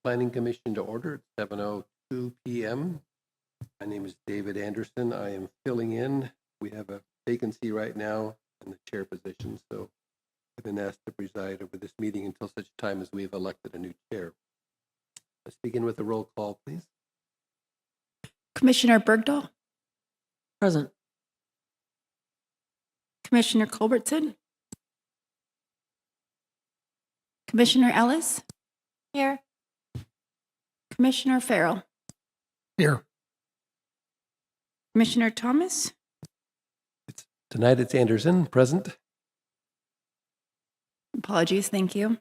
Planning Commission to order at 7:02 p.m. My name is David Anderson. I am filling in. We have a vacancy right now in the chair position, so I've been asked to preside over this meeting until such time as we have elected a new chair. Let's begin with a roll call, please. Commissioner Bergdahl, Present. Commissioner Culbertson, Commissioner Ellis, Here. Commissioner Farrell, Here. Commissioner Thomas, Tonight it's Anderson, present. apologies, thank you,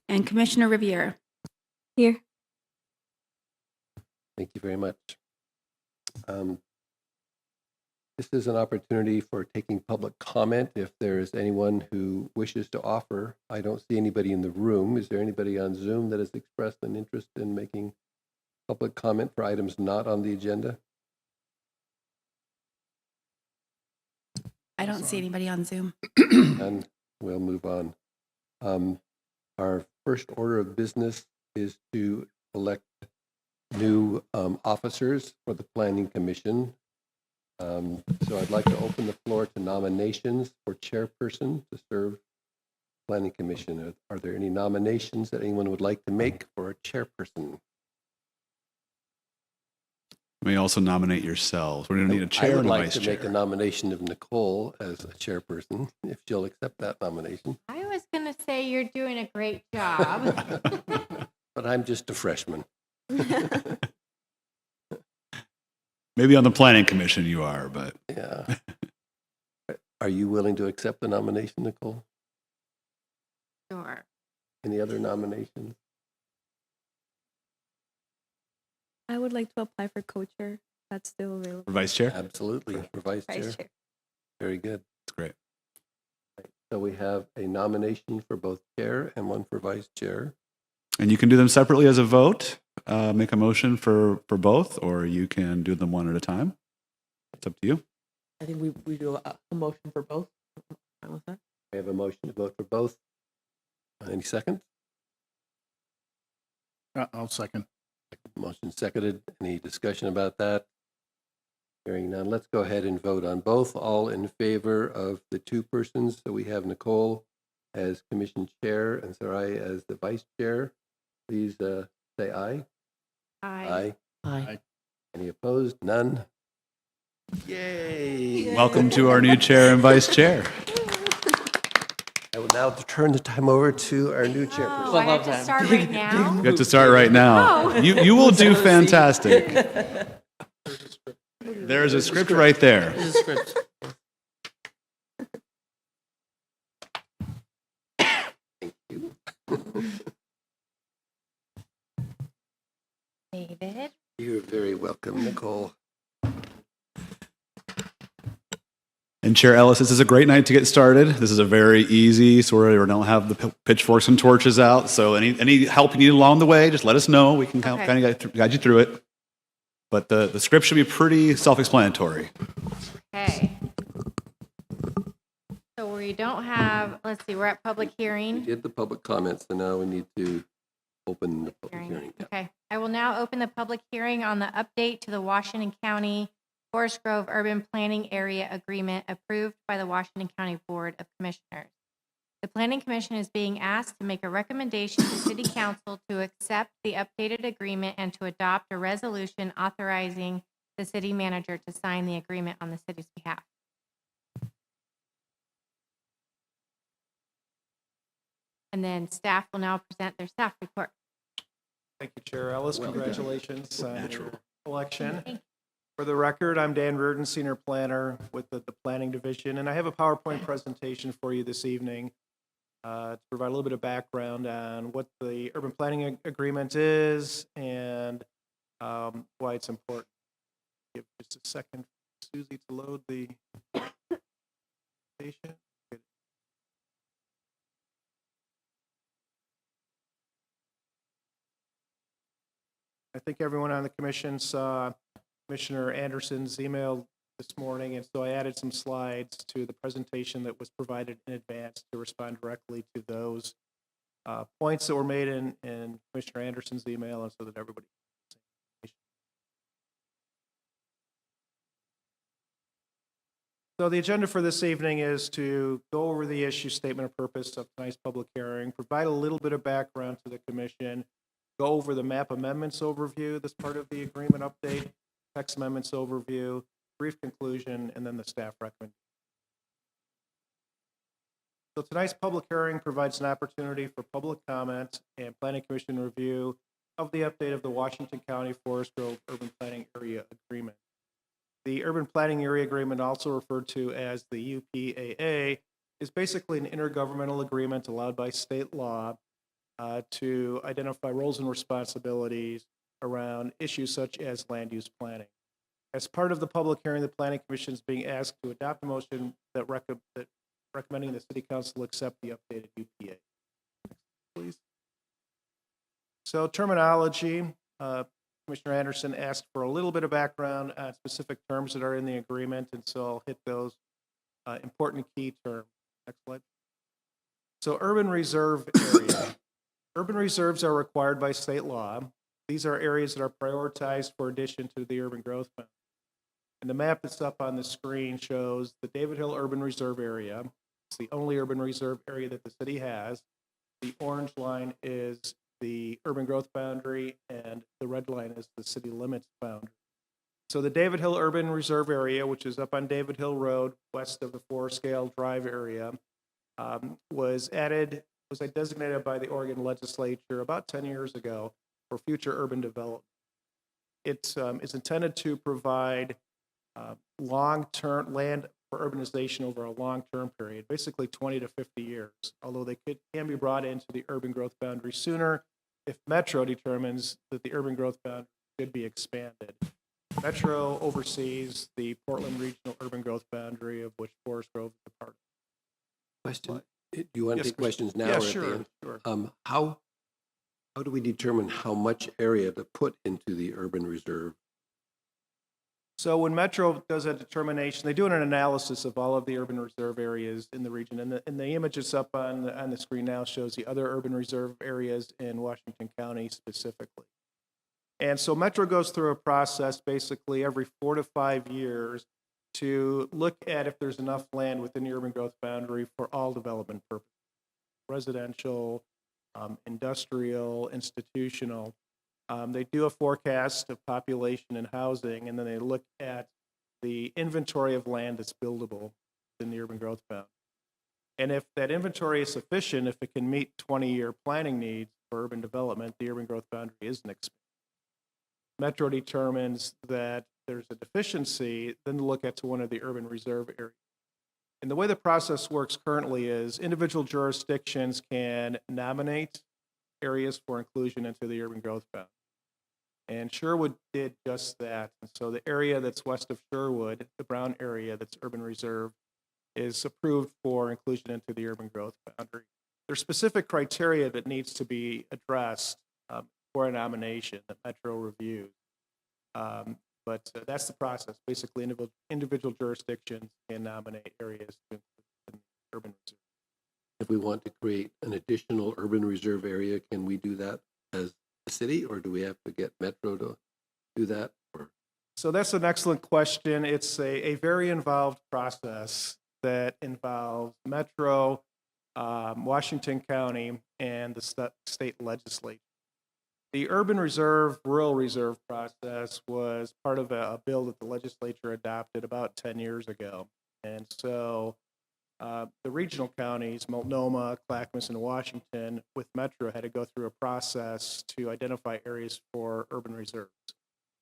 and Commissioner Riviera. Here. Thank you very much. This is an opportunity for taking public comment. If there is anyone who wishes to offer, I don't see anybody in the room. Is there anybody on Zoom that has expressed an interest in making public comment for items not on the agenda? I don't see anybody on Zoom. And we'll move on. Our first order of business is to elect new officers for the Planning Commission. So I'd like to open the floor to nominations for chairperson to serve Planning Commission. Are there any nominations that anyone would like to make for a chairperson? You may also nominate yourselves. We're going to need a I chair would and a like vice to chair. make a nomination of Nicole as a chairperson, if she'll accept that nomination. I was going to say you're doing a great job. But I'm just a freshman. Maybe on the planning commission you are, but Yeah. Are you willing to accept the nomination, Nicole? Sure. Any other nominations? I would like to apply for co-chair. That's still available. for vice chair, Absolutely, for vice chair. Vice chair. Very good. that's great. So we have a nomination for both chair and one for vice chair. And you can do them separately as a vote. Make a motion for both, or you can do them one at a time. It's up to you. I think we do a motion for both. Fine with that? We have a motion to vote for both. Any second? I'll second. Motion seconded. Any discussion about that? Hearing none. Let's go ahead and vote on both. All in favor of the two persons. So we have Nicole as commission chair and Sarai as the vice chair. Please say aye. Aye. Aye. Any opposed? None? Yay! Welcome to our new chair and vice chair. I will now turn the time over to our new Oh, chairperson. I have to start right now? You have to start right now. Oh. You will do fantastic. There's a script right there. There's a script. David? You're very welcome, Nicole. And Chair Ellis, this is a great night to get started. This is a very easy sort of, we don't have the pitchforks and torches out. So any help you need along the way, just let us know. We can Okay. kind of guide you through it. But the script should be pretty self-explanatory. Okay. So we don't have, let's see, we're at public We hearing. did the public comments, so now we need to open the public hearing. Okay. I will now open the public hearing on the update to the Washington County Forest Grove Urban Planning Area Agreement approved by the Washington County Board of Commissioners. The Planning Commission is being asked to make a recommendation to City Council to accept the updated agreement and to adopt a resolution authorizing the city manager to sign the agreement on the city's behalf. And then staff will now present their staff report. Thank you, Chair Ellis. Well done. Congratulations on Natural. your election. Thank you. For the record, I'm Dan Reardon, Senior Planner with the Planning Division, and I have a PowerPoint presentation for you this evening to provide a little bit of background on what the Urban Planning Agreement is and why it's important. Give just a second for Susie to load the presentation. I think everyone on the commission saw Commissioner Anderson's email this morning, and so I added some slides to the presentation that was provided in advance to respond directly to those. points that were made in Commissioner Anderson's email, and so that everybody. So the agenda for this evening is to go over the issue statement of purpose of tonight's public hearing, provide a little bit of background to the commission, go over the map amendments overview that's part of the agreement update, text amendments overview, brief conclusion, and then the staff recommendation. So tonight's public hearing provides an opportunity for public comment and planning commission review of the update of the Washington County Forest Grove Urban Planning Area Agreement. The Urban Planning Area Agreement, also referred to as the UPAA, is basically an intergovernmental agreement allowed by state law to identify roles and responsibilities around issues such as land use planning. As part of the public hearing, the Planning Commission is being asked to adopt a motion that recommending the City Council accept the updated UPA. Please. So terminology, Commissioner Anderson asked for a little bit of background on specific terms that are in the agreement, and so I'll hit those important key terms. Next slide. So urban reserve area. Urban reserves are required by state law. These are areas that are prioritized for addition to the urban growth fund. And the map that's up on the screen shows the David Hill Urban Reserve Area. It's the only urban reserve area that the city has. The orange line is the urban growth boundary, and the red line is the city limits boundary. So the David Hill Urban Reserve Area, which is up on David Hill Road, west of the Forest Scale Drive area, was designated by the Oregon legislature about 10 years ago for future urban development. It's intended to provide long-term land for urbanization over a long-term period, basically 20 to 50 years, although they can be brought into the urban growth boundary sooner if Metro determines that the urban growth boundary should be expanded. Metro oversees the Portland Regional Urban Growth Boundary, of which Forest Grove is a part. Question, do you want to Yes, take questions now? Yeah, or at the sure, end? sure. How do we determine how much area to put into the urban reserve? So when Metro does a determination, they do an analysis of all of the urban reserve areas in the region, and the image that's up on the screen now shows the other urban reserve areas in Washington County specifically. And so Metro goes through a process basically every 4 to 5 years to look at if there's enough land within the urban growth boundary for all development purposes, residential, industrial, institutional. They do a forecast of population and housing, and then they look at the inventory of land that's buildable in the urban growth boundary. And if that inventory is sufficient, if it can meet 20-year planning needs for urban development, the urban growth boundary isn't expanded. Metro determines that there's a deficiency, then look at to one of the urban reserve areas. And the way the process works currently is individual jurisdictions can nominate areas for inclusion into the urban growth boundary. And Sherwood did just that. And so the area that's west of Sherwood, the brown area that's urban reserve, is approved for inclusion into the urban growth boundary. There's specific criteria that needs to be addressed for a nomination that Metro reviews. But that's the process. Basically, individual jurisdictions can nominate areas to include in the urban reserve. If we want to create an additional urban reserve area, can we do that as a city, or do we have to get Metro to do that? Or? So that's an excellent question. It's a very involved process that involves Metro, Washington County, and the state legislature. The urban reserve, rural reserve process was part of a bill that the legislature adopted about 10 years ago. And so the regional counties, Multnomah, Clackamas, and Washington, with Metro, had to go through a process to identify areas for urban reserves.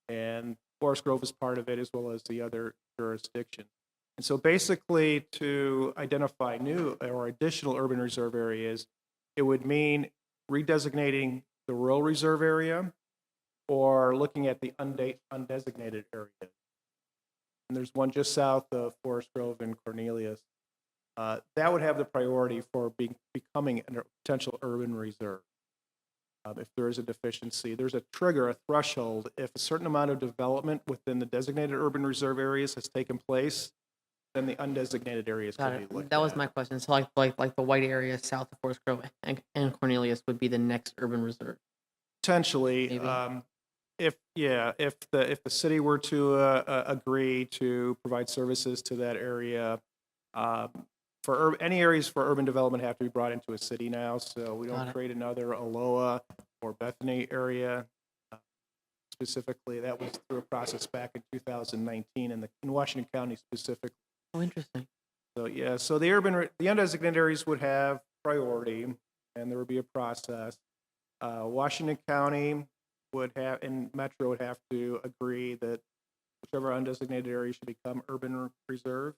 And Forest Grove is part of it, as well as the other jurisdictions. And so basically, to identify new or additional urban reserve areas, it would mean redesignating the rural reserve area or looking at the undesignated area. And there's one just south of Forest Grove and Cornelius. That would have the priority for becoming a potential urban reserve. If there is a deficiency, there's a trigger, a threshold. If a certain amount of development within the designated urban reserve areas has taken place, then the undesignated areas Got could be it. looked That was at. my question. So like the white area south of Forest Grove and Cornelius would be the next urban reserve. Potentially, Maybe. if the city were to agree to provide services to that area, any areas for urban development have to be brought into a city now, so we Got don't it. create another Aloha or Bethany area. Specifically, that was through a process back in 2019 in Washington County specifically. Oh, interesting. So, yeah, so the undesignated areas would have priority, and there would be a process. Washington County would have, and Metro would have to agree that whichever undesignated area should become urban reserve.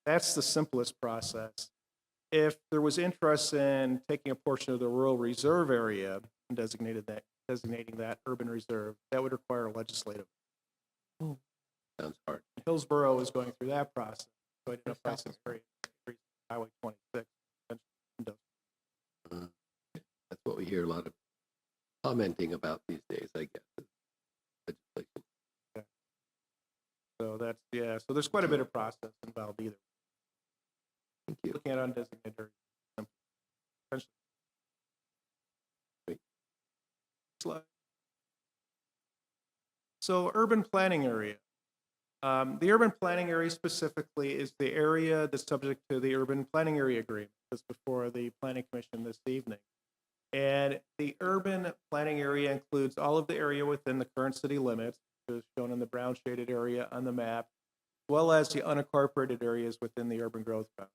That's the simplest process. If there was interest in taking a portion of the rural reserve area and designating that urban reserve, that would require legislative. Sounds hard. Hillsborough is going through that process, to identify some areas, Highway 26. That's what we hear a lot of commenting about these days, I guess. Legislation. So that's, yeah, so there's quite a bit of process involved either. Thank you. Looking at undesignated areas. Essentially. Great. Slide. So urban planning area. The urban planning area specifically is the area that's subject to the urban planning area agreement that's before the planning commission this evening. And the urban planning area includes all of the area within the current city limits, which is shown in the brown shaded area on the map, as well as the unincorporated areas within the urban growth boundary.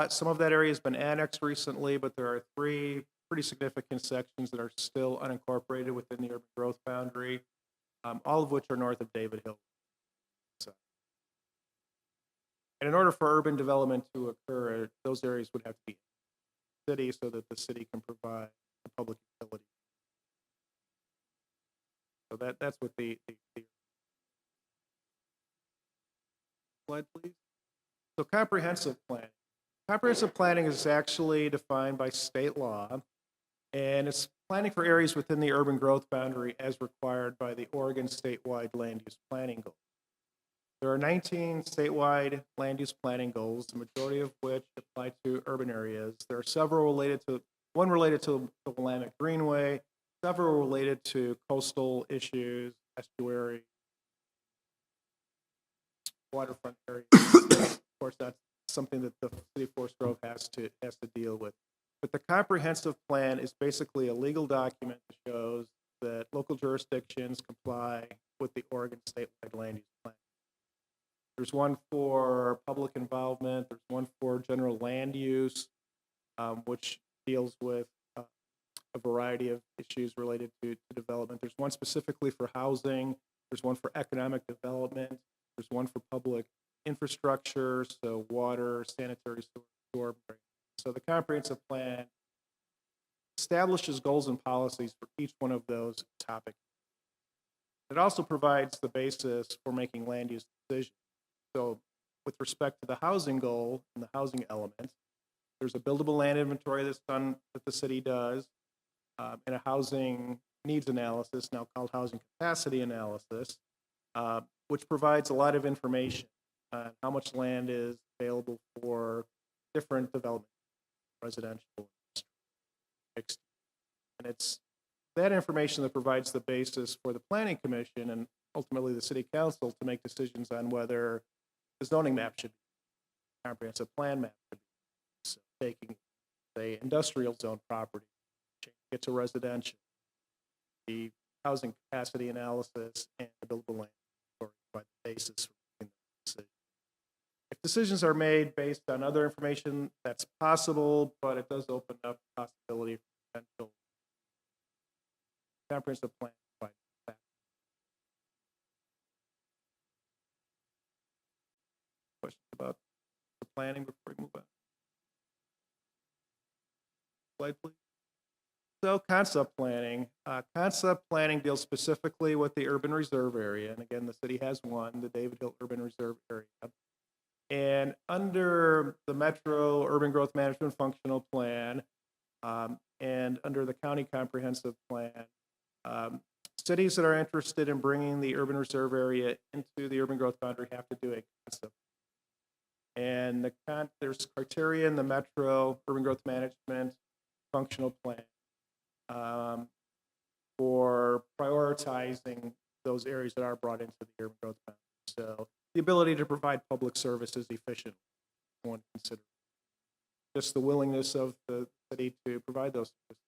Some of that area has been annexed recently, but there are 3 pretty significant sections that are still unincorporated within the urban growth boundary, all of which are north of David Hill. And in order for urban development to occur, those areas would have to be city so that the city can provide the public utility. So that's what the slide, please. So comprehensive planning. Comprehensive planning is actually defined by state law, and it's planning for areas within the urban growth boundary as required by the Oregon statewide land use planning goals. There are 19 statewide land use planning goals, the majority of which apply to urban areas. There are several one related to the Willamette Greenway, several related to coastal issues, estuary, waterfront areas. Of course, that's something that the city of Forest Grove has to deal with. But the comprehensive plan is basically a legal document that shows that local jurisdictions comply with the Oregon statewide land use plan. There's one for public involvement. There's one for general land use, which deals with a variety of issues related to development. There's one specifically for housing. There's one for economic development. There's one for public infrastructure, so water, sanitary sewer. So the comprehensive plan establishes goals and policies for each one of those topics. It also provides the basis for making land use decisions. So with respect to the housing goal and the housing element, there's a buildable land inventory that's done that the city does, and a housing needs analysis, now called housing capacity analysis, which provides a lot of information on how much land is available for different development, residential, mixed. And it's that information that provides the basis for the planning commission and ultimately the city council to make decisions on whether the zoning map should be, comprehensive plan map should be. So taking, say, industrial zone property, changing it to residential, the housing capacity analysis, and the buildable land provide the basis for making the decision. If decisions are made based on other information, that's possible, but it does open up the possibility for potential comprehensive plan. Questions about the planning before we move on? Slide, please. So concept planning. Concept planning deals specifically with the urban reserve area. And again, the city has one, the David Hill Urban Reserve Area. And under the Metro Urban Growth Management Functional Plan, and under the County Comprehensive Plan, cities that are interested in bringing the urban reserve area into the urban growth boundary have to do a concept. And there's criteria in the Metro Urban Growth Management Functional Plan for prioritizing those areas that are brought into the urban growth boundary. So the ability to provide public services efficiently, one consider. Just the willingness of the city to provide those services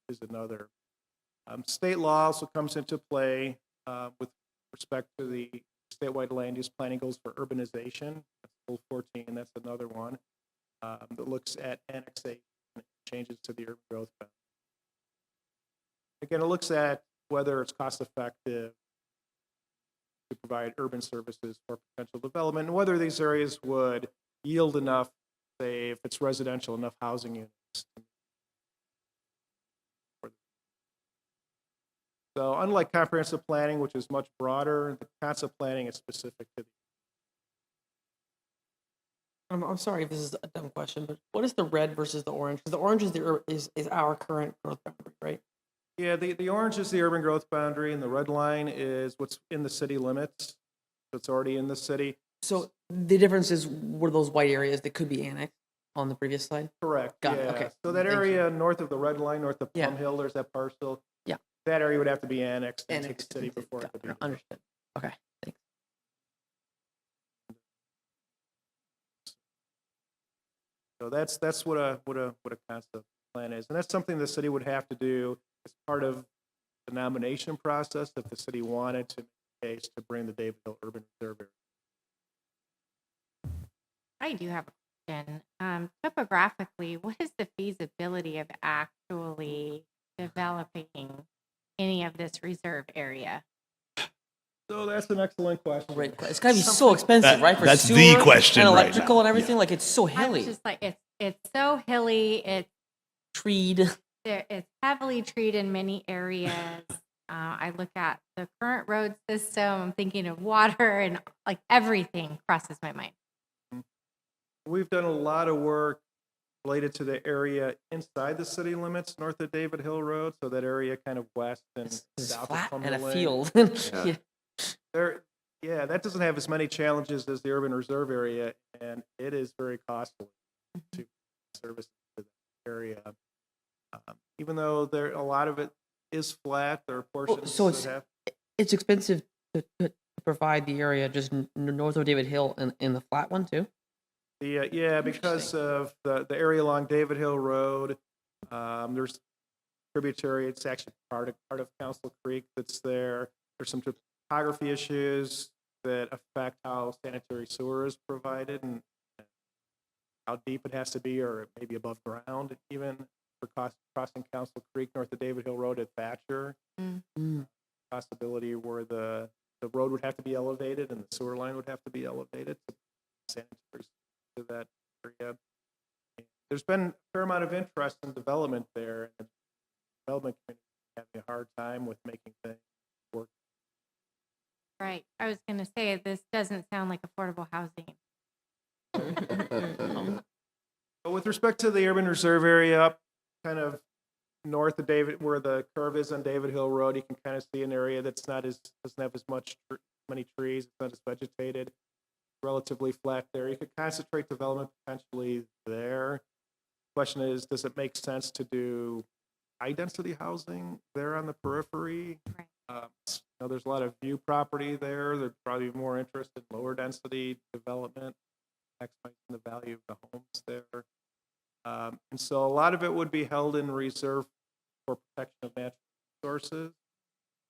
is another. State law also comes into play with respect to the statewide land use planning goals for urbanization. That's Goal 14. That's another one that looks at annexation and changes to the urban growth boundary. Again, it looks at whether it's cost effective to provide urban services for potential development and whether these areas would yield enough, say, if it's residential, enough housing units. So unlike comprehensive planning, which is much broader, the concept planning is specific to the. I'm sorry if this is a dumb question, but what is the red versus the orange? Because the orange is our current growth boundary, right? Yeah, the orange is the urban growth boundary, and the red line is what's in the city limits. That's already in the city. So the difference is were those white areas that could be annexed on the previous slide? Correct. Got it, yeah. okay. So that Thank area north of the red line, north of Yeah. Plum Hill, there's that parcel. Yeah. That area would have to be annexed into the Annexed city into- before it could be. Understood. Okay, thanks. So that's what a concept plan is, and that's something the city would have to do as part of the nomination process if the city wanted to make a case to bring the David Hill Urban Reserve area. I do have a question. Topographically, what is the feasibility of actually developing any of this reserve area? So that's an excellent question. Right, it's gotta be so expensive, right? For That's the sewer question and right electrical now. and everything. Like it's so I hilly, was just like, it's so hilly. treed. It's heavily treated in many areas. I look at the current road system. I'm thinking of water and like everything crosses my mind. We've done a lot of work related to the area inside the city limits, north of David Hill Road, so that area kind of west and It's south flat of Plum and a Hill Lane. field. Yeah. Yeah. That doesn't have as many challenges as the urban reserve area, and it is very costly to service to that area. Even though a lot of it is flat, there are portions so that have. It's expensive to provide the area just north of David Hill and in the flat one too. Yeah, because of the area along David Hill Road, there's tributary. It's actually part of Council Creek that's there. There's some topography issues that affect how sanitary sewer is provided and how deep it has to be, or maybe above ground even for crossing Council Creek north of David Hill Road at Thatcher. Possibility where the road would have to be elevated and the sewer line would have to be elevated to sanitary to that area. There's been a fair amount of interest in development there, and the development community is having a hard time with making things work. Right. I was going to say, this doesn't sound like affordable housing. But with respect to the urban reserve area up kind of north of David, where the curve is on David Hill Road, you can kind of see an area that's doesn't have as many trees, it's not as vegetated, relatively flat there. You could concentrate development potentially there. Question is, does it make sense to do high density housing there on the periphery? Right. There's a lot of view property there. There'd probably be more interest in lower density development, maximizing the value of the homes there. And so a lot of it would be held in reserve for protection of natural resources,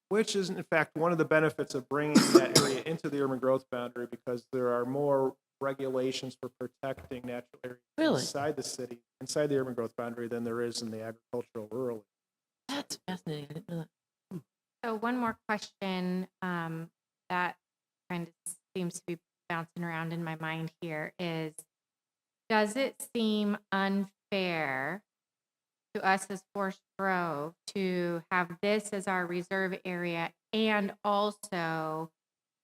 which is in fact one of the benefits of bringing that area into the urban growth boundary, because there are more regulations for protecting natural areas inside the city, inside the urban growth boundary, than there is in the agricultural rural. That's fascinating. I didn't know that. So one more question that kind of seems to be bouncing around in my mind here is, does it seem unfair to us as Forest Grove to have this as our reserve area and also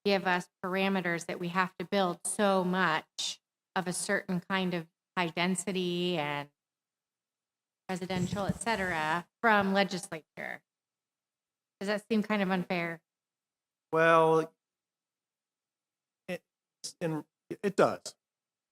give us parameters that we have to build so much of a certain kind of high density and residential, et cetera, from legislature? Does that seem kind of unfair? Well, it does,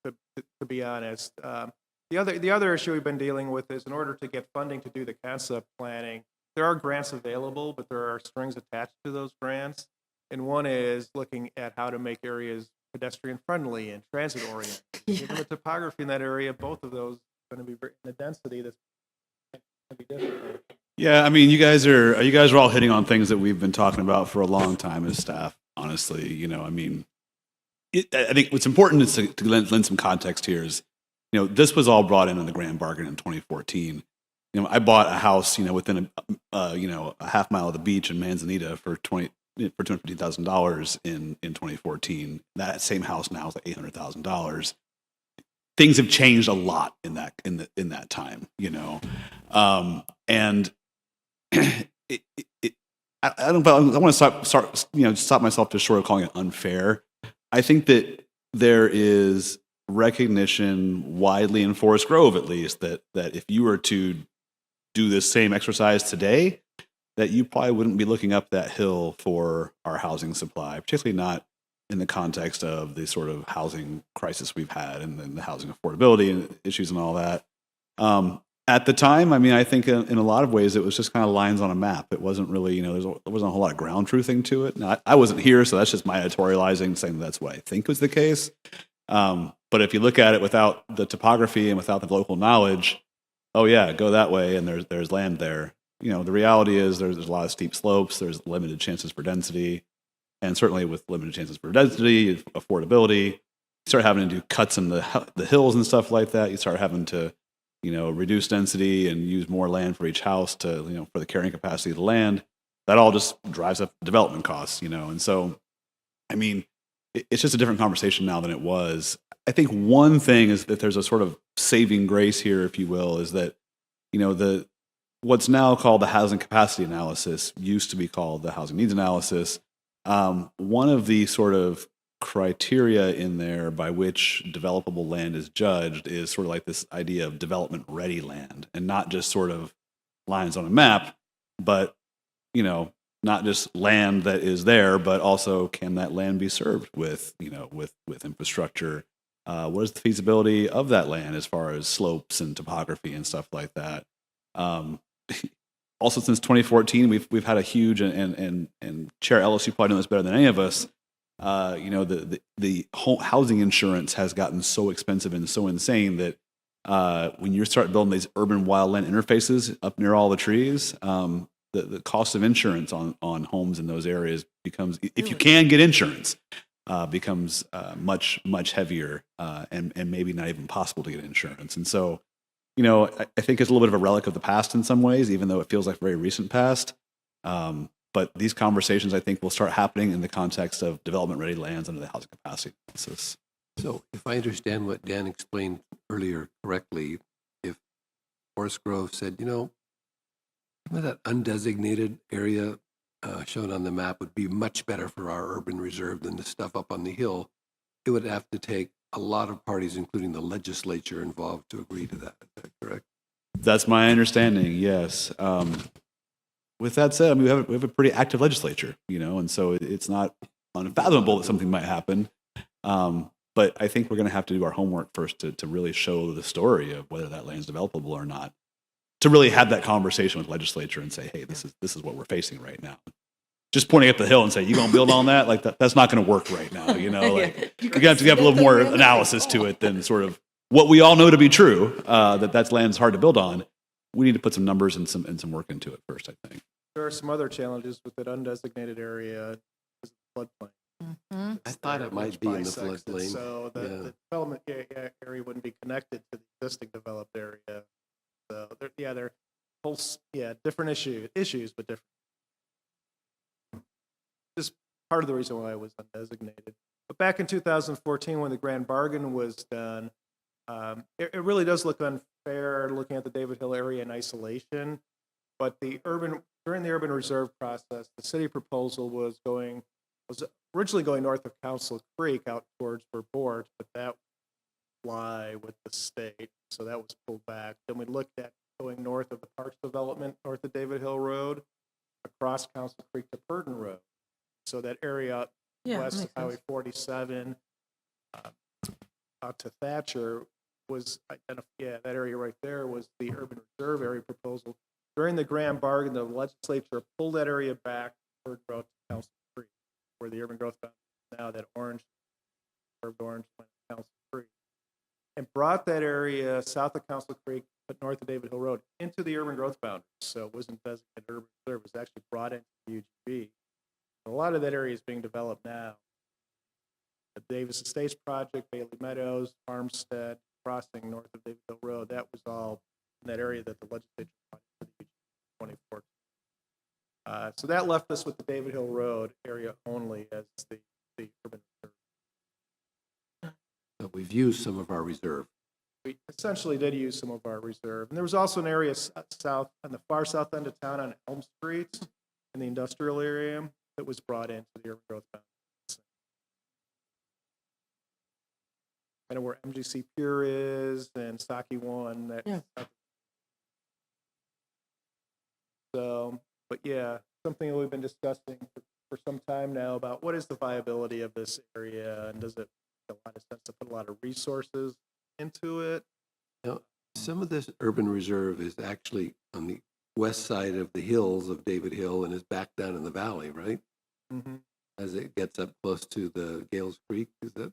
to be honest. The other issue we've been dealing with is, in order to get funding to do the concept planning, there are grants available, but there are strings attached to those grants. And one is looking at how to make areas pedestrian friendly and transit oriented. Given the topography in that area, both of those are going to be in a density that's going to be difficult. Yeah, I mean, you guys are all hitting on things that we've been talking about for a long time as staff. Honestly, I mean, I think what's important is to lend some context here. Is this was all brought in the grand bargain in 2014. I bought a house within a half mile of the beach in Manzanita for $250,000 in 2014. That same house now is like $800,000. Things have changed a lot in that time, and I don't. I want to stop myself just short of calling it unfair. I think that there is recognition widely in Forest Grove, at least, that if you were to do this same exercise today, that you probably wouldn't be looking up that hill for our housing supply, particularly not in the context of the sort of housing crisis we've had and then the housing affordability and issues and all that. At the time, I mean, I think in a lot of ways it was just kind of lines on a map. It wasn't really, there wasn't a whole lot of ground truthing to it. Now, I wasn't here, so that's just my editorializing, saying that's what I think was the case. But if you look at it without the topography and without the local knowledge, oh yeah, go that way and there's land there. The reality is there's a lot of steep slopes, there's limited chances for density, and certainly with limited chances for density, affordability, you start having to do cuts in the hills and stuff like that. You start having to reduce density and use more land for each house to, for the carrying capacity of the land. That all just drives up development costs, And so, I mean, it's just a different conversation now than it was. I think one thing is that there's a sort of saving grace here, if you will, is that, what's now called the housing capacity analysis used to be called the housing needs analysis. One of the sort of criteria in there by which developable land is judged is sort of like this idea of development ready land, and not just sort of lines on a map, but not just land that is there, but also can that land be served with with infrastructure. What is the feasibility of that land as far as slopes and topography and stuff like that? Also, since 2014, we've had a huge and Chair Ellis, you probably know this better than any of us. The housing insurance has gotten so expensive and so insane that when you start building these urban wildland interfaces up near all the trees, the cost of insurance on homes in those areas becomes, if you can get insurance, becomes much heavier and maybe not even possible to get insurance. And so, I think it's a little bit of a relic of the past in some ways, even though it feels like very recent past. But these conversations, I think, will start happening in the context of development-ready lands under the housing capacity analysis. So if I understand what Dan explained earlier correctly, if Forest Grove said, that undesignated area shown on the map would be much better for our urban reserve than the stuff up on the hill, it would have to take a lot of parties, including the legislature, involved to agree to that. Is that correct? That's my understanding, yes. With that said, I mean, we have a pretty active legislature, and so it's not unfathomable that something might happen. But I think we're going to have to do our homework first to really show the story of whether that land is developable or not. To really have that conversation with legislature and say, hey, this is what we're facing right now. Just pointing at the hill and say, you going to build on that? Like that's not going to work right now. Like you have to have a little more analysis to it than sort of what we all know to be true, that land's hard to build on. We need to put some numbers and some work into it first, I think. There are some other challenges with that undesignated area, is the floodplain. Mm-hmm. I thought it might be in the floodplain. So the development area wouldn't be connected to the existing developed area. So they're whole different issues, but different. This is part of the reason why it was undesignated. But back in 2014, when the grand bargain was done, it really does look unfair looking at the David Hill area in isolation. But during the urban reserve process, the city proposal was originally going north of Council Creek out towards Verboort, but that lie with the state, so that was pulled back. Then we looked at going north of the Parks Development, north of David Hill Road, across Council Creek to Purdon Road. So that area Yeah, west of makes Highway sense. 47 out to Thatcher was identified. Yeah, that area right there was the urban reserve area proposal. During the grand bargain, the legislature pulled that area back to Purdon Road to Council Creek, where the urban growth boundary is now, that orange, curved orange line of Council Creek, and brought that area south of Council Creek, but north of David Hill Road, into the urban growth boundary. So it wasn't designated urban reserve, it was actually brought into the UGB. A lot of that area is being developed now. The Davis Estates project, Bailey Meadows, Farmstead, crossing north of David Hill Road, that was all in that area that the legislature brought into the UGB 2014. So that left us with the David Hill Road area only as the urban reserve. So we've used some of our reserve. We essentially did use some of our reserve. And there was also an area south, on the far south end of town on Elm Street, in the industrial area, that was brought into the urban growth boundary. Kind of where MGC Pier is and Saki One. That, Yeah. So, but yeah, something that we've been discussing for some time now about what is the viability of this area, and does it make a lot of sense to put a lot of resources into it? Now, some of this urban reserve is actually on the west side of the hills of David Hill and is back down in the valley, right? Mm-hmm. As it gets up close to the Gales Creek, is that?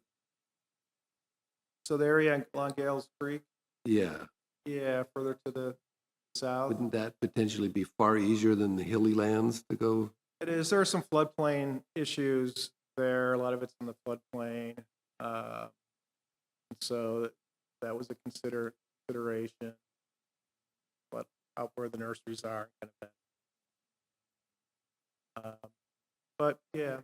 So the area along Gales Creek, Yeah. yeah, further to the south. Wouldn't that potentially be far easier than the hilly lands to go? It is. There are some floodplain issues there. A lot of it's in the floodplain. So that was a consideration. But out where the nurseries are, kind of that. But yeah,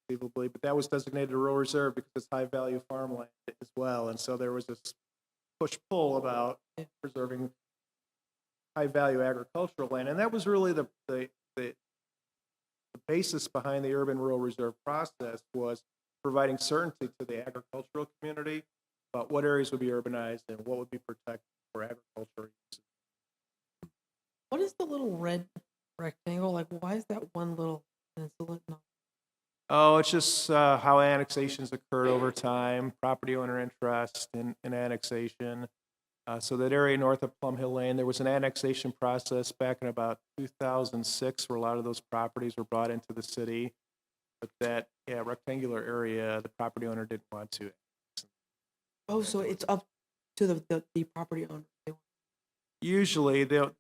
conceivably. But that was designated a rural reserve because it's high value farmland as well. And so there was this push-pull about preserving high value agricultural land. And that was really the basis behind the urban rural reserve process, was providing certainty to the agricultural community about what areas would be urbanized and what would be protected for agricultural uses. What is the little red rectangle? Like, why is that one little peninsula? No. Oh, it's just how annexations occurred over time, property owner interest in annexation. So that area north of Plum Hill Lane, there was an annexation process back in about 2006 where a lot of those properties were brought into the city. But that rectangular area, the property owner didn't want to. Oh, so it's up to the property owner. Usually, the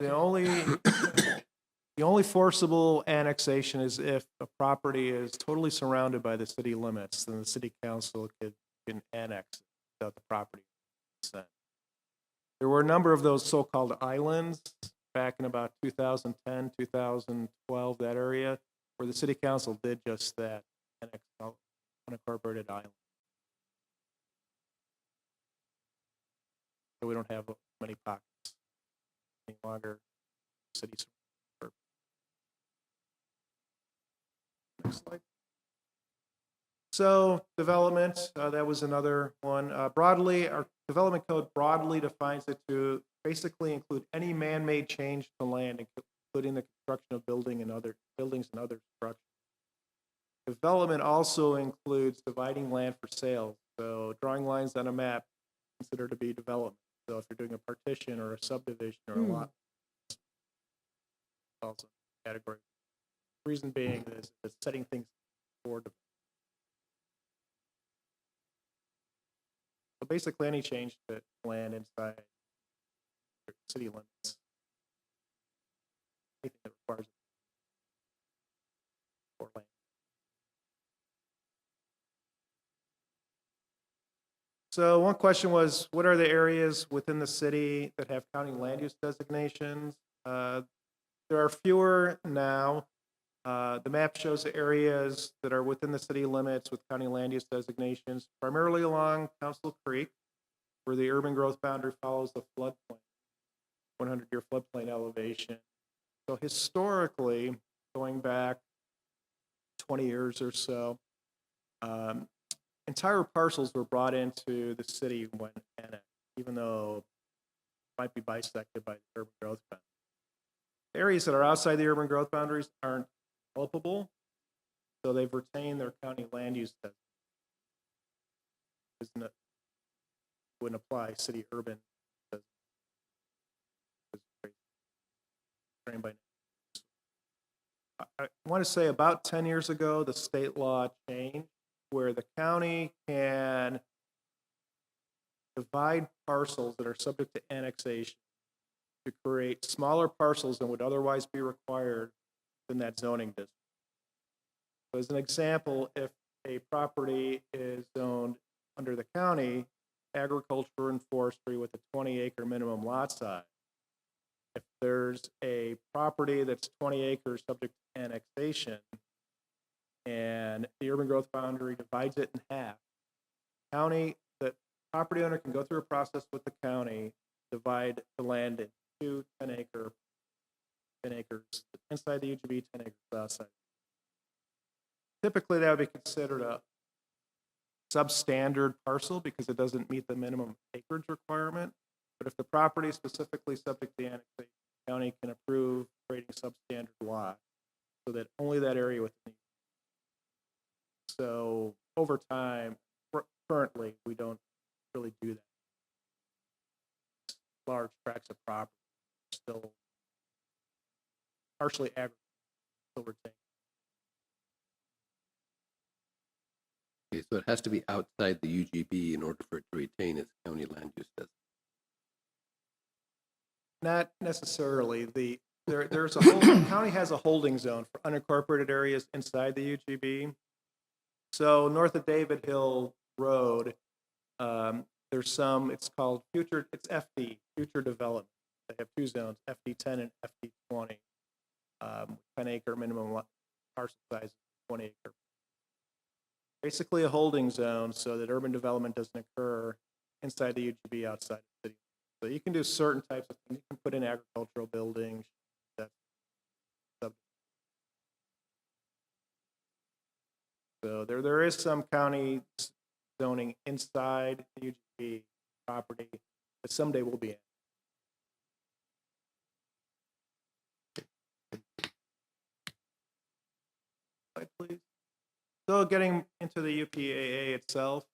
only forcible annexation is if a property is totally surrounded by the city limits, then the city council can annex it without the property consent. There were a number of those so-called islands back in about 2010, 2012, that area, where the city council did just that, annex unincorporated island. So we don't have many pockets any longer. Cities. Next slide. So development, that was another one. Broadly, our development code broadly defines it to basically include any man-made change to land, including the construction of buildings and other structures. Development also includes dividing land for sale. So drawing lines on a map considered to be development. So if you're doing a partition or a subdivision or a lot, also category. Reason being is it's setting things for development. So basically, any change to land inside city limits, anything that requires for land. So one question was, what are the areas within the city that have county land use designations? There are fewer now. The map shows the areas that are within the city limits with county land use designations, primarily along Council Creek, where the urban growth boundary follows the floodplain, 100-year floodplain elevation. So historically, going back 20 years or so, entire parcels were brought into the city when annexed, even though it might be bisected by the urban growth boundary. Areas that are outside the urban growth boundaries aren't developable, so they've retained their county land use designation. Wouldn't apply city urban. I want to say about 10 years ago, the state law changed where the county can divide parcels that are subject to annexation to create smaller parcels than would otherwise be required in that zoning district. So as an example, if a property is zoned under the county, agriculture and forestry with a 20-acre minimum lot size, if there's a property that's 20 acres subject to annexation and the urban growth boundary divides it in half, the property owner can go through a process with the county, divide the land into two 10 acres inside the UGB, 10 acres outside. Typically, that would be considered a substandard parcel because it doesn't meet the minimum acreage requirement. But if the property is specifically subject to annexation, the county can approve creating substandard lots so that only that area within. So over time, currently, we don't really do that. Large tracts of property are still partially agricultural, still retained. Okay, so it has to be outside the UGB in order for it to retain its county land use designation. Not necessarily. There's a the county has a holding zone for unincorporated areas inside the UGB. So north of David Hill Road, there's some, it's called it's FD, future development. They have two zones, FD10 and FD20. 10-acre minimum parcel size, 20 acre. Basically a holding zone so that urban development doesn't occur inside the UGB outside the city. So you can do certain types of things. You can put in agricultural buildings. So there is some county zoning inside the UGB property that someday will be in. Slide, please. So getting into the UPAA itself.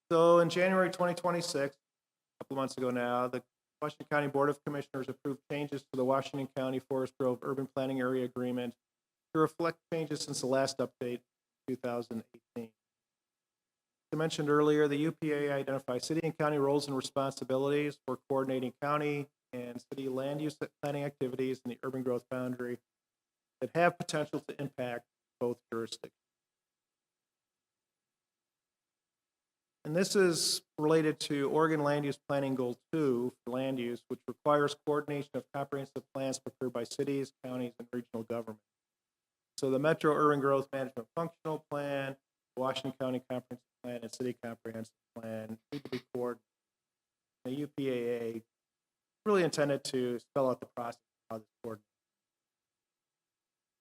So in January 2026, a couple months ago now, the Washington County Board of Commissioners approved changes to the Washington County Forest Grove Urban Planning Area Agreement to reflect changes since the last update in 2018. As I mentioned earlier, the UPAA identifies city and county roles and responsibilities for coordinating county and city land use planning activities in the urban growth boundary that have potential to impact both jurisdictions. And this is related to Oregon Land Use Planning Goal 2 for land use, which requires coordination of comprehensive plans prepared by cities, counties, and regional government. So the Metro Urban Growth Management Functional Plan, Washington County Comprehensive Plan, and City Comprehensive Plan need to be coordinated. The UPAA really intended to spell out the process of how this coordinates.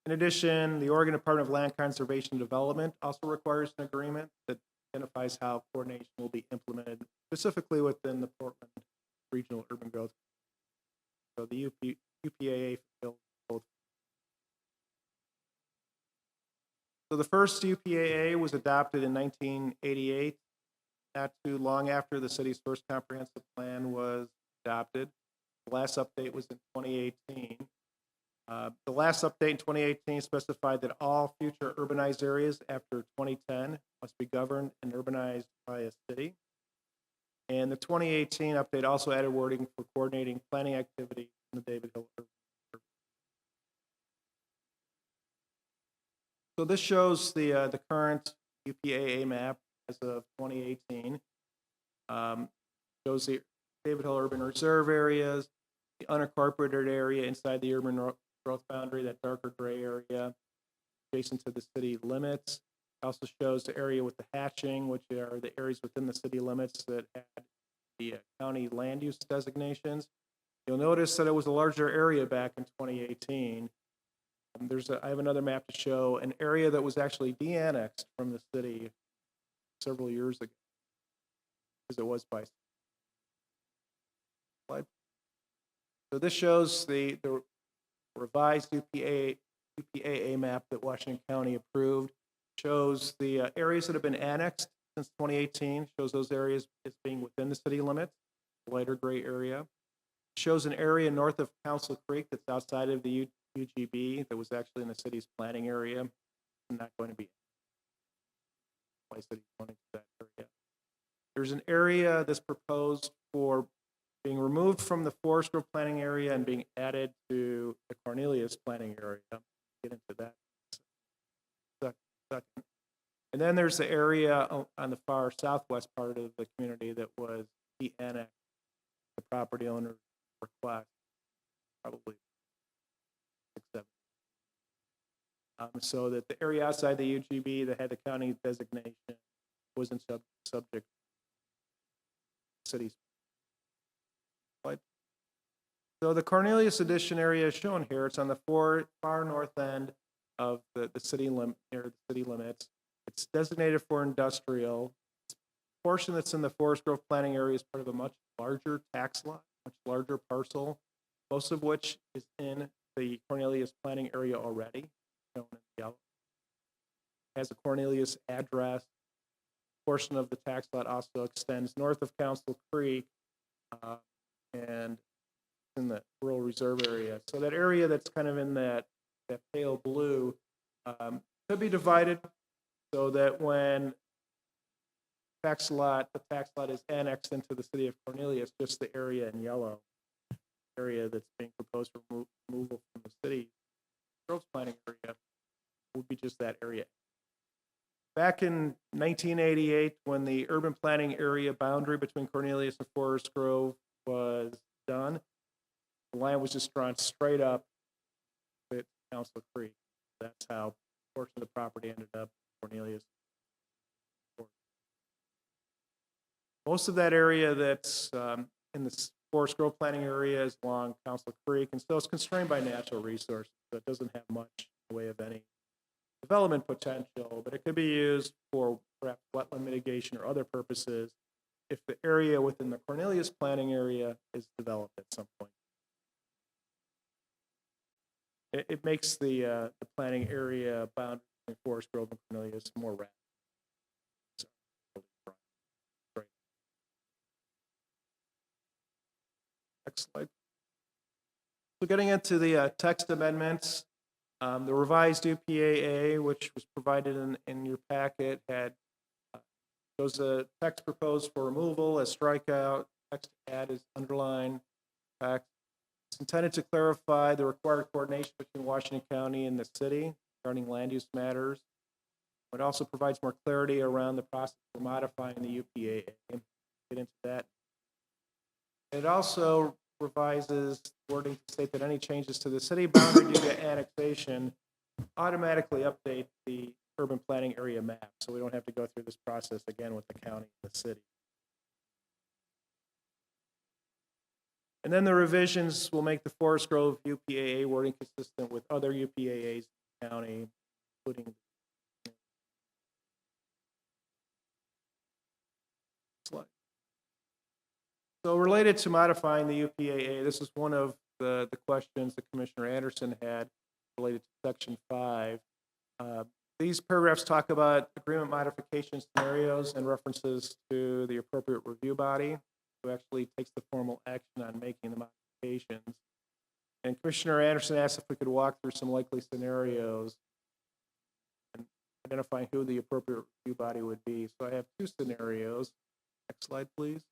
In addition, the Oregon Department of Land Conservation and Development also requires an agreement that identifies how coordination will be implemented specifically within the Portland Regional Urban Growth. So the UPAA fulfills both. So the first UPAA was adopted in 1988, not too long after the city's first comprehensive plan was adopted. The last update was in 2018. The last update in 2018 specified that all future urbanized areas after 2010 must be governed and urbanized by a city. And the 2018 update also added wording for coordinating planning activity in the David Hill Urban. So this shows the current UPAA map as of 2018. Shows the David Hill Urban Reserve areas, the unincorporated area inside the urban growth boundary, that darker gray area adjacent to the city limits. It also shows the area with the hatching, which are the areas within the city limits that had the county land use designations. You'll notice that it was a larger area back in 2018. I have another map to show an area that was actually de-annexed from the city several years ago, because it was by slide. So this shows the revised UPAA map that Washington County approved. Shows the areas that have been annexed since 2018, shows those areas as being within the city limits, lighter gray area. Shows an area north of Council Creek that's outside of the UGB that was actually in the city's planning area. Not going to be place that he's going to that area. There's an area that's proposed for being removed from the Forest Grove planning area and being added to the Cornelius planning area. Get into that second. And then there's the area on the far southwest part of the community that was de-annexed, the property owner's request, probably 6, 7. So that the area outside the UGB that had the county designation wasn't subject to cities. So the Cornelius Addition area is shown here. It's on the far north end of the city limit, near the city limits. It's designated for industrial. The portion that's in the Forest Grove planning area is part of a much larger tax lot, much larger parcel, most of which is in the Cornelius planning area already, shown in yellow. It has a Cornelius address. A portion of the tax lot also extends north of Council Creek and in the rural reserve area. So that area that's kind of in that pale blue could be divided so that when the tax lot is annexed into the city of Cornelius, just the area in yellow, area that's being proposed for removal from the city growth planning area, would be just that area. Back in 1988, when the urban planning area boundary between Cornelius and Forest Grove was done, the line was just drawn straight up with Council Creek. That's how a portion of the property ended up in Cornelius. Most of that area that's in the Forest Grove planning area is along Council Creek, and so it's constrained by natural resources, so it doesn't have much in the way of any development potential, but it could be used for perhaps wetland mitigation or other purposes if the area within the Cornelius planning area is developed at some point. It makes the planning area boundary between Forest Grove and Cornelius more rapid. Next slide. So getting into the text amendments, the revised UPAA, which was provided in your packet, had shows a text proposed for removal as strikeout, text to add is underlined. Text. It's intended to clarify the required coordination between Washington County and the city regarding land use matters. It also provides more clarity around the process for modifying the UPAA. Get into that. It also revises wording to state that any changes to the city boundary due to annexation automatically update the urban planning area map, so we don't have to go through this process again with the county and the city. And then the revisions will make the Forest Grove UPAA wording consistent with other UPAAs in the county, including slide. So related to modifying the UPAA, this is one of the questions that Commissioner Anderson had related to Section 5. These paragraphs talk about agreement modification scenarios and references to the appropriate review body who actually takes the formal action on making the modifications. And Commissioner Anderson asked if we could walk through some likely scenarios and identifying who the appropriate review body would be. So I have two scenarios. Next slide, please.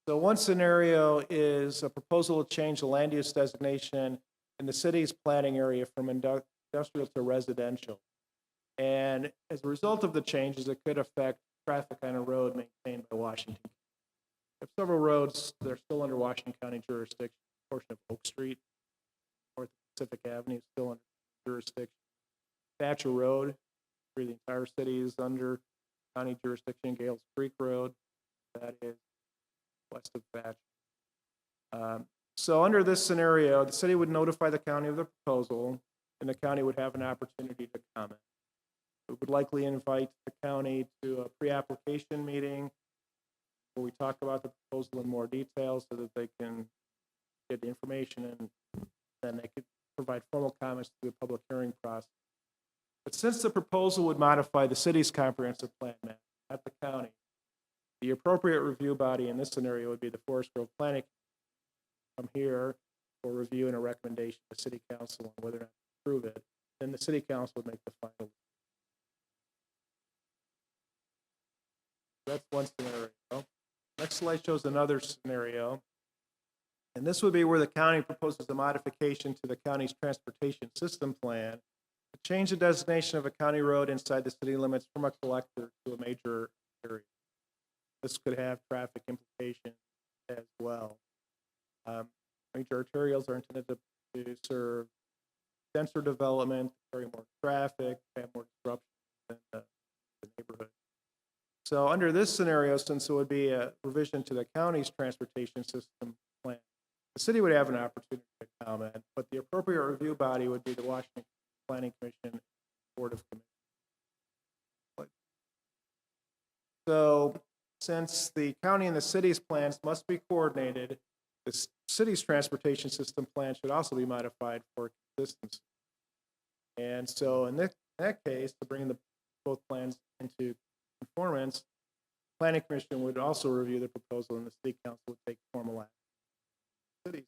So one scenario is a proposal to change the land use designation in the city's planning area from industrial to residential. And as a result of the changes, it could affect traffic on a road maintained by Washington. We have several roads that are still under Washington County jurisdiction. A portion of Oak Street, North Pacific Avenue is still under jurisdiction. Thatcher Road, through the entire city, is under county jurisdiction. Gales Creek Road, that is west of Thatcher. So under this scenario, the city would notify the county of the proposal, and the county would have an opportunity to comment. We would likely invite the county to a pre-application meeting where we talk about the proposal in more detail so that they can get the information, and then they could provide formal comments to the public hearing process. But since the proposal would modify the city's comprehensive plan map, not the county, the appropriate review body in this scenario would be the Forest Grove Planning. Come here for review and a recommendation to city council on whether or not to approve it. Then the city council would make the final. That's one scenario. Next slide shows another scenario. And this would be where the county proposes a modification to the county's transportation system plan to change the designation of a county road inside the city limits from a collector to a major area. This could have traffic implications as well. Major arterials are intended to serve denser development, carry more traffic, have more disruption in the neighborhood. So under this scenario, since it would be a revision to the county's transportation system plan, the city would have an opportunity to comment, but the appropriate review body would be the Washington Planning Commission, Board of Commissioners. So since the county and the city's plans must be coordinated, the city's transportation system plan should also be modified for consistency. And so in that case, to bring both plans into conformance, the Planning Commission would also review the proposal and the city council would take formal action. City.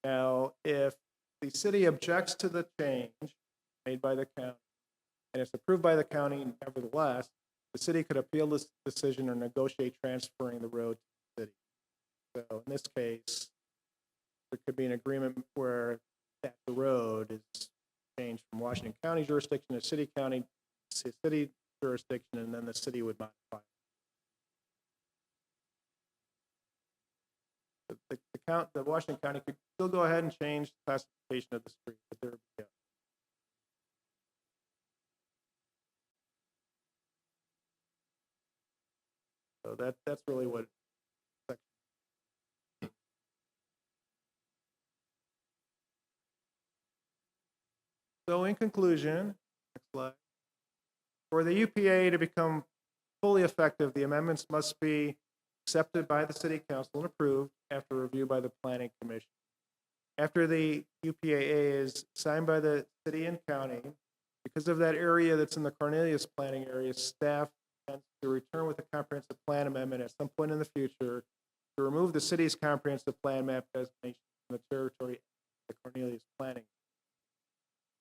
Now, if the city objects to the change made by the county and it's approved by the county nevertheless, the city could appeal this decision or negotiate transferring the road to the city. So in this case, there could be an agreement where the road is changed from Washington County jurisdiction to city jurisdiction, and then the city would modify. The Washington County could still go ahead and change the classification of the street, but there would be a so that's really what. So in conclusion, next slide. For the UPA to become fully effective, the amendments must be accepted by the city council and approved after review by the planning commission. After the UPAA is signed by the city and county, because of that area that's in the Cornelius planning area, staff intends to return with a comprehensive plan amendment at some point in the future to remove the city's comprehensive plan map designation from the territory of the Cornelius planning,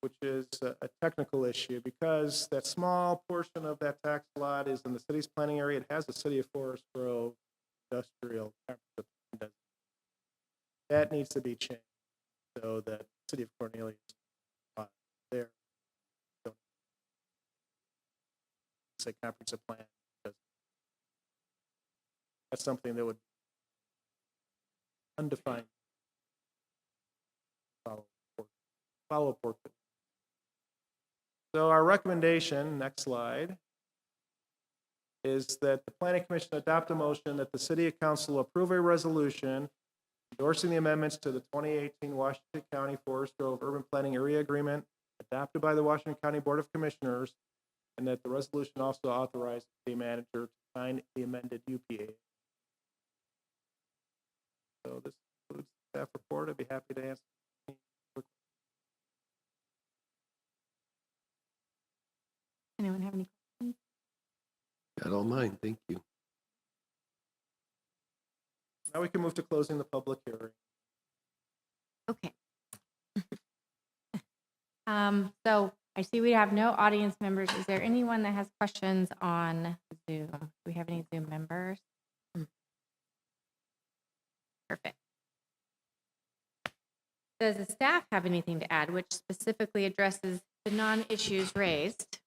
which is a technical issue because that small portion of that tax lot is in the city's planning area. It has the city of Forest Grove industrial comprehensive plan. That needs to be changed so that the city of Cornelius there don't say comprehensive plan. That's something that would undefined follow port. So our recommendation, next slide, is that the Planning Commission adopt a motion that the City Council approve a resolution endorsing the amendments to the 2018 Washington County Forest Grove Urban Planning Area Agreement adopted by the Washington County Board of Commissioners, and that the resolution also authorizes the manager to sign the amended UPA. So this concludes the staff report. I'd be happy to answer. Anyone have any questions? Got all mine, thank you. Now we can move to closing the public hearing. Okay. So I see we have no audience members. Is there anyone that has questions on Zoom? Do we have any Zoom members? Perfect. Does the staff have anything to add, which specifically addresses the non-issues raised?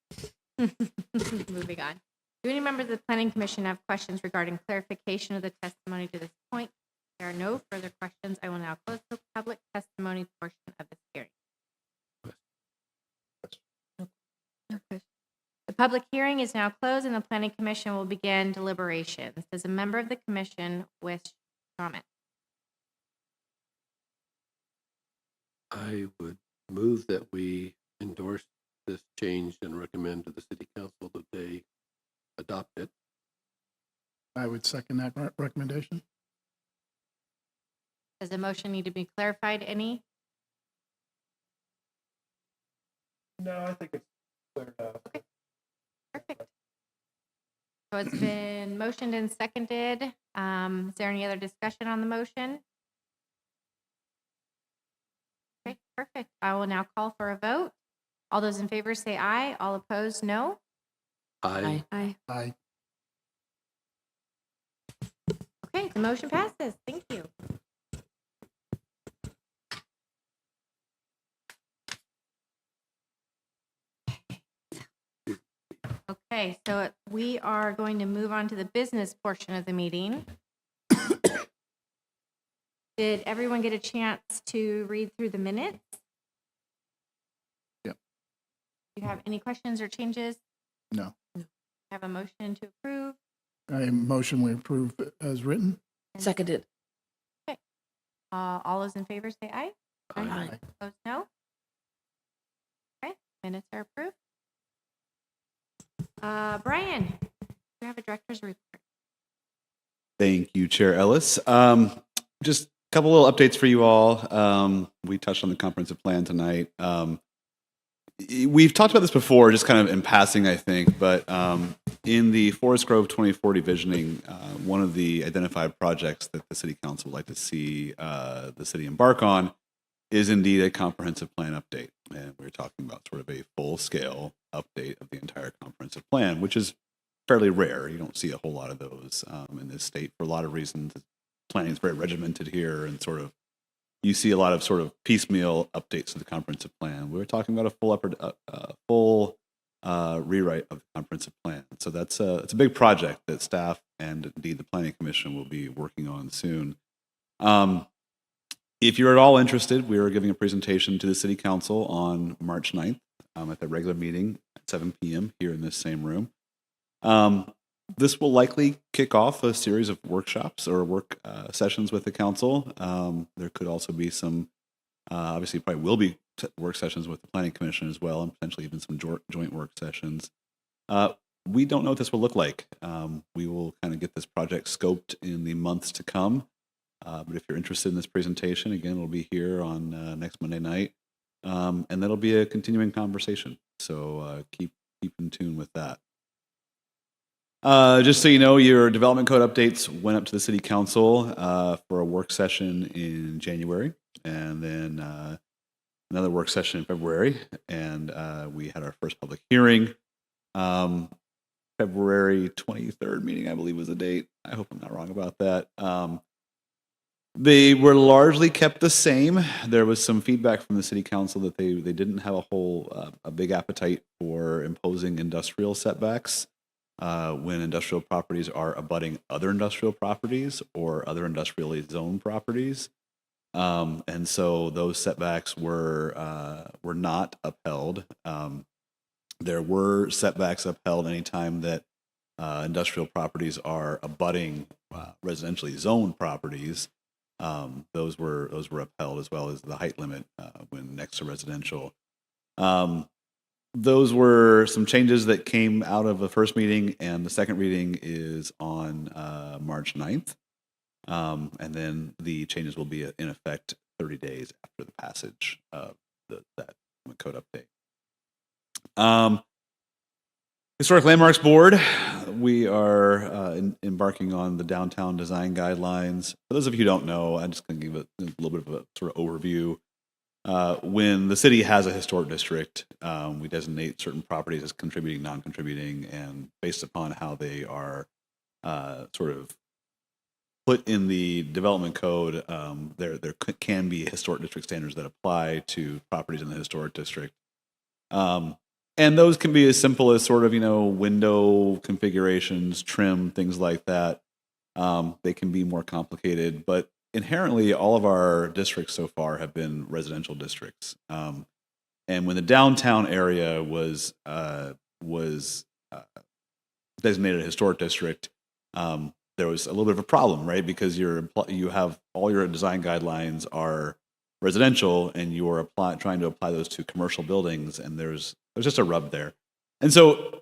Moving on. Do any members of the Planning Commission have questions regarding clarification of the testimony to this point? There are no further questions. I will now close the public testimony portion of this hearing. The public hearing is now closed and the Planning Commission will begin deliberations. Does a member of the commission wish to comment? I would move that we endorse this change and recommend to the city council that they adopt it. I would second that recommendation. Does the motion need to be clarified any? No, I think it's clear enough. Perfect. So it's been motioned and seconded. Is there any other discussion on the motion? Okay, perfect. I will now call for a vote. All those in favor say aye. All opposed, no. Aye. Aye. Okay, the motion passes. Thank you. Okay, so we are going to move on to the business portion of the meeting. Did everyone get a chance to read through the minutes? Yep. Do you have any questions or changes? No. Have a motion to approve? I motion we approve as written. Seconded. All those in favor say aye. Aye. Opposed, no. Okay, minutes are approved. Brian, you have a director's report. Thank you, Chair Ellis. Just a couple little updates for you all. We touched on the comprehensive plan tonight. We've talked about this before, just kind of in passing, I think, but in the Forest Grove 2040 visioning, one of the identified projects that the City Council would like to see the city embark on is indeed a comprehensive plan update. And we're talking about sort of a full-scale update of the entire comprehensive plan, which is fairly rare. You don't see a whole lot of those in this state for a lot of reasons. Planning is very regimented here, and sort of you see a lot of sort of piecemeal updates to the comprehensive plan. We're talking about a full rewrite of the comprehensive plan. So it's a big project that staff and indeed the Planning Commission will be working on soon. If you're at all interested, we are giving a presentation to the City Council on March 9th at the regular meeting at 7 p.m. here in this same room. This will likely kick off a series of workshops or work sessions with the council. There could also be some, obviously probably will be work sessions with the Planning Commission as well, and potentially even some joint work sessions. We don't know what this will look like. We will kind of get this project scoped in the months to come. But if you're interested in this presentation, again, it'll be here on next Monday night. And that'll be a continuing conversation. So keep in tune with that. Just so you know, your development code updates went up to the City Council for a work session in January, and then another work session in February, and we had our first public hearing. February 23rd meeting, I believe, was the date. I hope I'm not wrong about that. They were largely kept the same. There was some feedback from the City Council that they didn't have a big appetite for imposing industrial setbacks when industrial properties are abutting other industrial properties or other industrially zoned properties. And so those setbacks were not upheld. There were setbacks upheld anytime that industrial properties are abutting residentially zoned properties. Those were upheld, as well as the height limit when next to residential. Those were some changes that came out of the first meeting, and the second reading is on March 9th. And then the changes will be in effect 30 days after the passage of that code update. Historic Landmarks Board, we are embarking on the downtown design guidelines. For those of you who don't know, I'm just going to give a little bit of a sort of overview. When the city has a historic district, we designate certain properties as contributing, non-contributing, and based upon how they are sort of put in the development code, there can be historic district standards that apply to properties in the historic district. And those can be as simple as sort of, window configurations, trim, things like that. They can be more complicated, but inherently all of our districts so far have been residential districts. And when the downtown area was designated a historic district, there was a little bit of a problem, right? Because you have all your design guidelines are residential, and you are trying to apply those to commercial buildings, and there's just a rub there. And so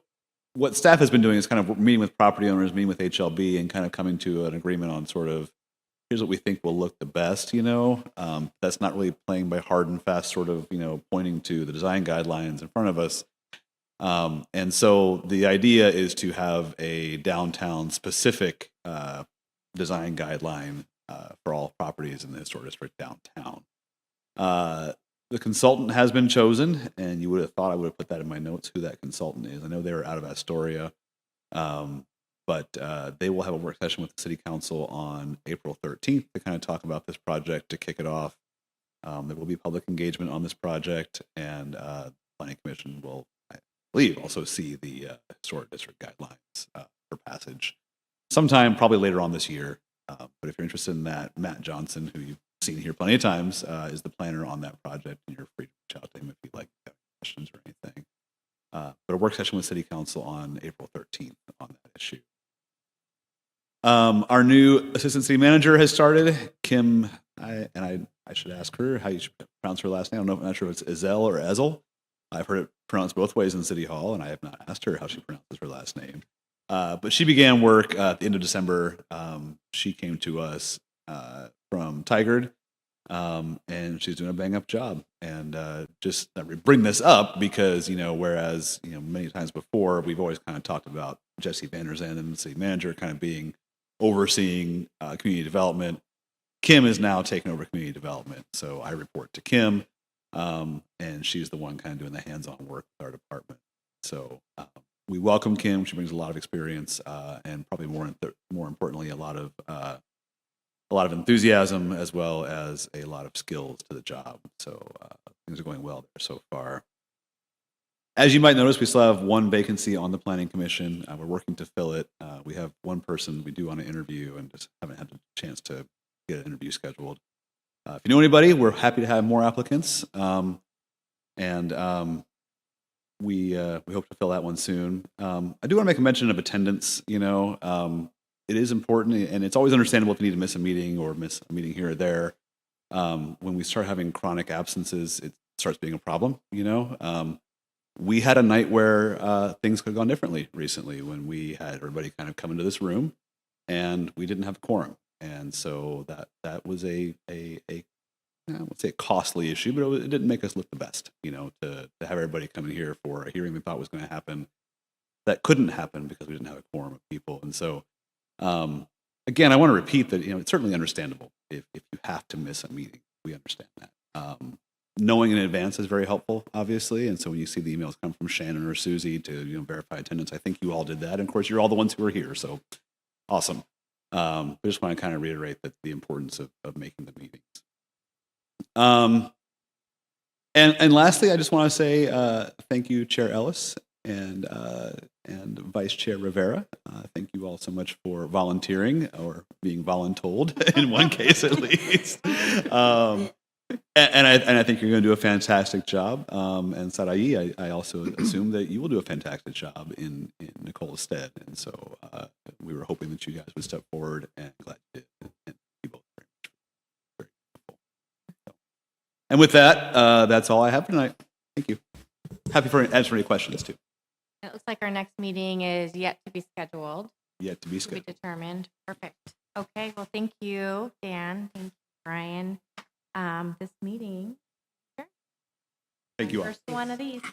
what staff has been doing is kind of meeting with property owners, meeting with HLB, and kind of coming to an agreement on sort of here's what we think will look the best, that's not really playing by hard and fast sort of, pointing to the design guidelines in front of us. And so the idea is to have a downtown specific design guideline for all properties in the historic district downtown. The consultant has been chosen, and you would have thought I would have put that in my notes who that consultant is. I know they were out of Astoria, but they will have a work session with the City Council on April 13th to kind of talk about this project to kick it off. There will be public engagement on this project, and the Planning Commission will, I believe, also see the historic district guidelines for passage sometime probably later on this year. But if you're interested in that, Matt Johnson, who you've seen here plenty of times, is the planner on that project, and you're free to reach out to him if you'd like to have questions or anything. But a work session with City Council on April 13th on that issue. Our new assistant city manager has started, Kim, I should ask her how you should pronounce her last name. I'm not sure if it's Ezel or Ezel. I've heard it pronounced both ways in City Hall, and I have not asked her how she pronounces her last name. But she began work at the end of December. She came to us from Tigard, and she's doing a bang-up job. And just bring this up because, whereas, many times before, we've always kind of talked about Jesse Van Der Zanden, the city manager, kind of overseeing community development. Kim is now taking over community development. So I report to Kim, and she's the one kind of doing the hands-on work with our department. So we welcome Kim. She brings a lot of experience, and probably more importantly, a lot of enthusiasm as well as a lot of skills to the job. So things are going well there so far. As you might notice, we still have one vacancy on the Planning Commission. We're working to fill it. We have one person we do want to interview and just haven't had a chance to get an interview scheduled. If you know anybody, we're happy to have more applicants. We hope to fill that one soon. I do want to make a mention of attendance. It is important, and it's always understandable if you need to miss a meeting or miss a meeting here or there. When we start having chronic absences, it starts being a problem. We had a night where things could have gone differently recently when we had everybody kind of come into this room, and we didn't have a quorum, and so that was I won't say a costly issue, but it didn't make us look the best, to have everybody come in here for a hearing we thought was going to happen. That couldn't happen because we didn't have a quorum of people. And so, again, I want to repeat that, it's certainly understandable if you have to miss a meeting. We understand that. Knowing in advance is very helpful, obviously. And so when you see the emails come from Shannon or Susie to, verify attendance, I think you all did that. And of course, you're all the ones who are here. So awesome. I just want to kind of reiterate that the importance of making the meetings. And lastly, I just want to say thank you, Chair Ellis and Vice Chair Rivera. Thank you all so much for volunteering or being voluntold in one case at least. And I think you're going to do a fantastic job. And Sarai, I also assume that you will do a fantastic job in Nicole's stead. And so we were hoping that you guys would step forward, and glad you did. And you both very much. Very helpful. So, and with that, that's all I have tonight. Thank you. Happy for answering any questions too. It looks like our next meeting is yet to be scheduled. Yet to be To be scheduled. determined. Perfect. Okay, well, thank you, Dan. Thank you, Brian. This meeting. Thank you all. First one of these.